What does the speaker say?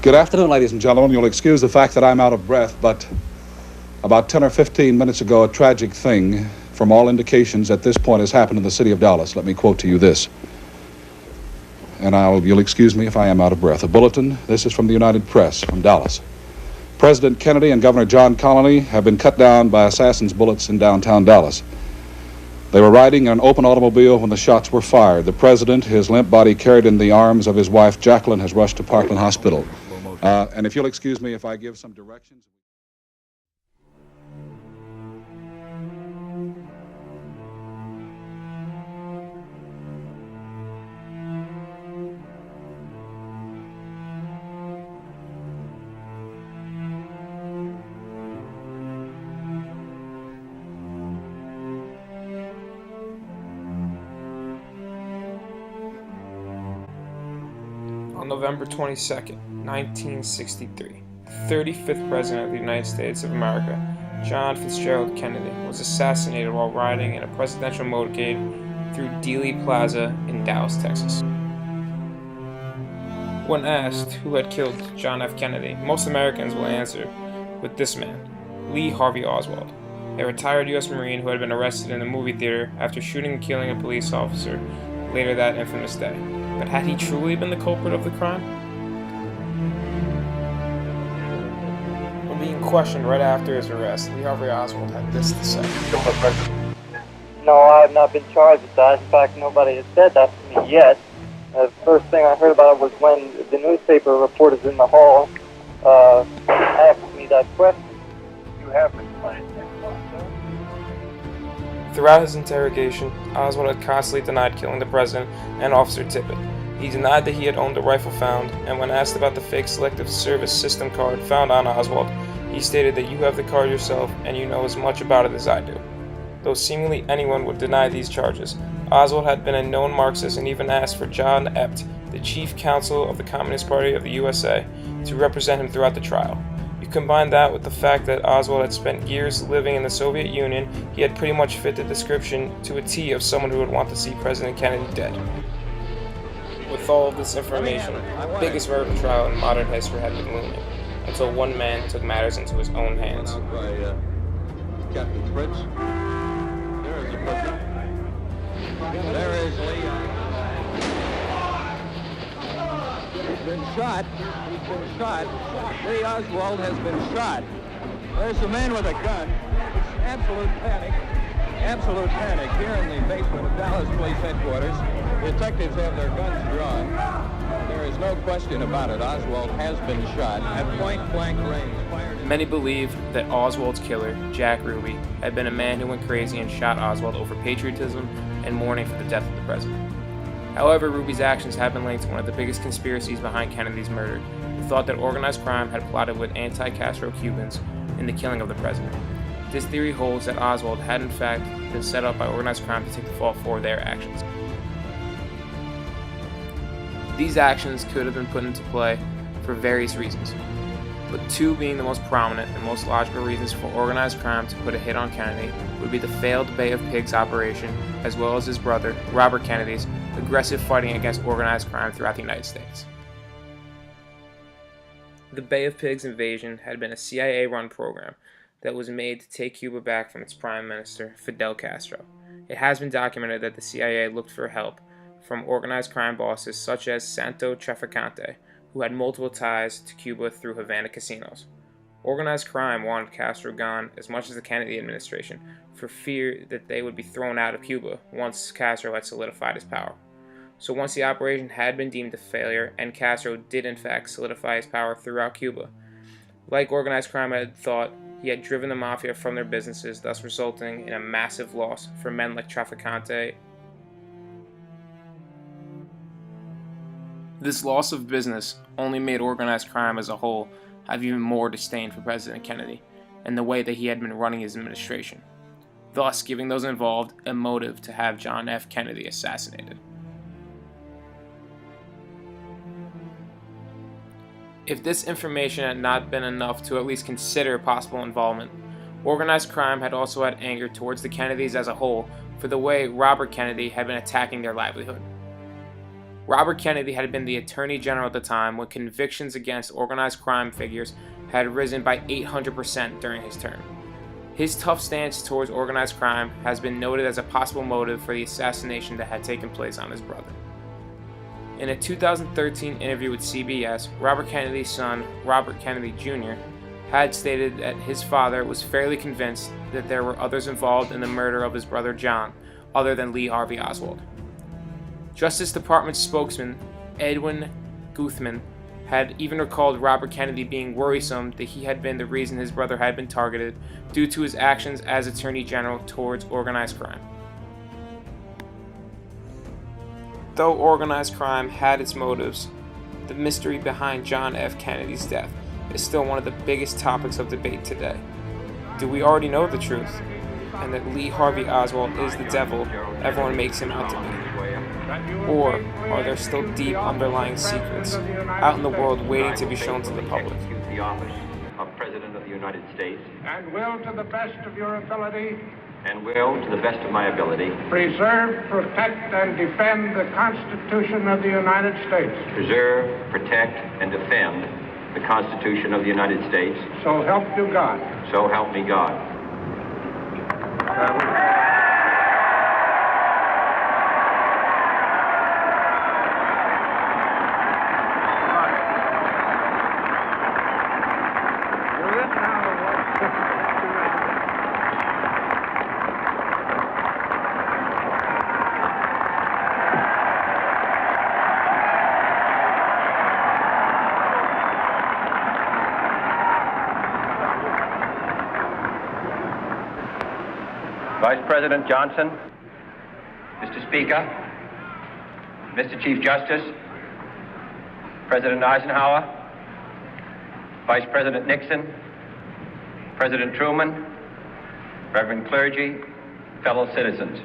Good afternoon, ladies and gentlemen. You'll excuse the fact that I'm out of breath, but about 10 or 15 minutes ago, a tragic thing, from all indications at this point, has happened in the city of Dallas. Let me quote to you this, and you'll excuse me if I am out of breath. A bulletin, this is from the United Press, from Dallas. President Kennedy and Governor John Connally have been cut down by assassin's bullets in downtown Dallas. They were riding in an open automobile when the shots were fired. The president, his limp body carried in the arms of his wife, Jacqueline, has rushed to Parkland Hospital. And if you'll excuse me if I give some directions. On November 22nd, 1963, the 35th President of the United States of America, John Fitzgerald Kennedy, was assassinated while riding in a presidential motorcade through Dealey Plaza in Dallas, Texas. When asked who had killed John F. Kennedy, most Americans will answer with this man, Lee Harvey Oswald, a retired U.S. Marine who had been arrested in a movie theater after shooting and killing a police officer later that infamous day. But had he truly been the culprit of the crime? When being questioned right after his arrest, Lee Harvey Oswald had this to say. No, I have not been charged with that. In fact, nobody has said that to me yet. The first thing I heard about it was when the newspaper reporters in the hall asked me that question. You have been charged. Throughout his interrogation, Oswald had constantly denied killing the president and Officer Tippit. He denied that he had owned the rifle found, and when asked about the fake Selective Service System card found on Oswald, he stated that you have the card yourself and you know as much about it as I do. Though seemingly anyone would deny these charges, Oswald had been a known Marxist and even asked for John Ept, the chief counsel of the Communist Party of the USA, to represent him throughout the trial. You combine that with the fact that Oswald had spent years living in the Soviet Union, he had pretty much fit the description to a T of someone who would want to see President Kennedy dead. With all of this information, the biggest murder trial in modern history had been looming, until one man took matters into his own hands. Captain Fritz. There is the president. There is Lee. He's been shot. He's been shot. Lee Oswald has been shot. There's a man with a gun. It's absolute panic. Absolute panic here in the basement of Dallas Police Headquarters. Detectives have their guns drawn. There is no question about it. Oswald has been shot at point-blank range. Many believe that Oswald's killer, Jack Ruby, had been a man who went crazy and shot Oswald over patriotism and mourning for the death of the president. However, Ruby's actions have been linked to one of the biggest conspiracies behind Kennedy's murder, the thought that organized crime had plotted with anti-Castro Cubans in the killing of the president. This theory holds that Oswald had in fact been set up by organized crime to take the fall for their actions. These actions could have been put into play for various reasons, but two being the most prominent and most logical reasons for organized crime to put a hit on Kennedy would be the failed Bay of Pigs operation, as well as his brother, Robert Kennedy's, aggressive fighting against organized crime throughout the United States. The Bay of Pigs invasion had been a CIA-run program that was made to take Cuba back from its Prime Minister, Fidel Castro. It has been documented that the CIA looked for help from organized crime bosses such as Santo Trafficante, who had multiple ties to Cuba through Havana casinos. Organized crime wanted Castro gone as much as the Kennedy administration, for fear that they would be thrown out of Cuba once Castro had solidified his power. So once the operation had been deemed a failure, and Castro did in fact solidify his power throughout Cuba, like organized crime had thought, he had driven the mafia from their businesses, thus resulting in a massive loss for men like Trafficante. This loss of business only made organized crime as a whole have even more disdain for President Kennedy and the way that he had been running his administration, thus giving those involved a motive to have John F. Kennedy assassinated. If this information had not been enough to at least consider possible involvement, organized crime had also had anger towards the Kennedys as a whole for the way Robert Kennedy had been attacking their livelihood. Robert Kennedy had been the Attorney General at the time when convictions against organized crime figures had risen by 800% during his term. His tough stance towards organized crime has been noted as a possible motive for the assassination that had taken place on his brother. In a 2013 interview with CBS, Robert Kennedy's son, Robert Kennedy Jr., had stated that his father was fairly convinced that there were others involved in the murder of his brother John, other than Lee Harvey Oswald. Justice Department spokesman Edwin Guthman had even recalled Robert Kennedy being worrisome that he had been the reason his brother had been targeted due to his actions as Attorney General towards organized crime. Though organized crime had its motives, the mystery behind John F. Kennedy's death is still one of the biggest topics of debate today. Do we already know the truth, and that Lee Harvey Oswald is the devil everyone makes him out to be? Or are there still deep underlying secrets out in the world waiting to be shown to the public? The office of President of the United States. And will, to the best of your ability, And will, to the best of my ability, preserve, protect, and defend the Constitution of the United States. preserve, protect, and defend the Constitution of the United States. So help you God. So help me God. Vice President Johnson, Mr. Speaker, Mr. Chief Justice, President Eisenhower, Vice President Nixon, President Truman, Reverend clergy, fellow citizens.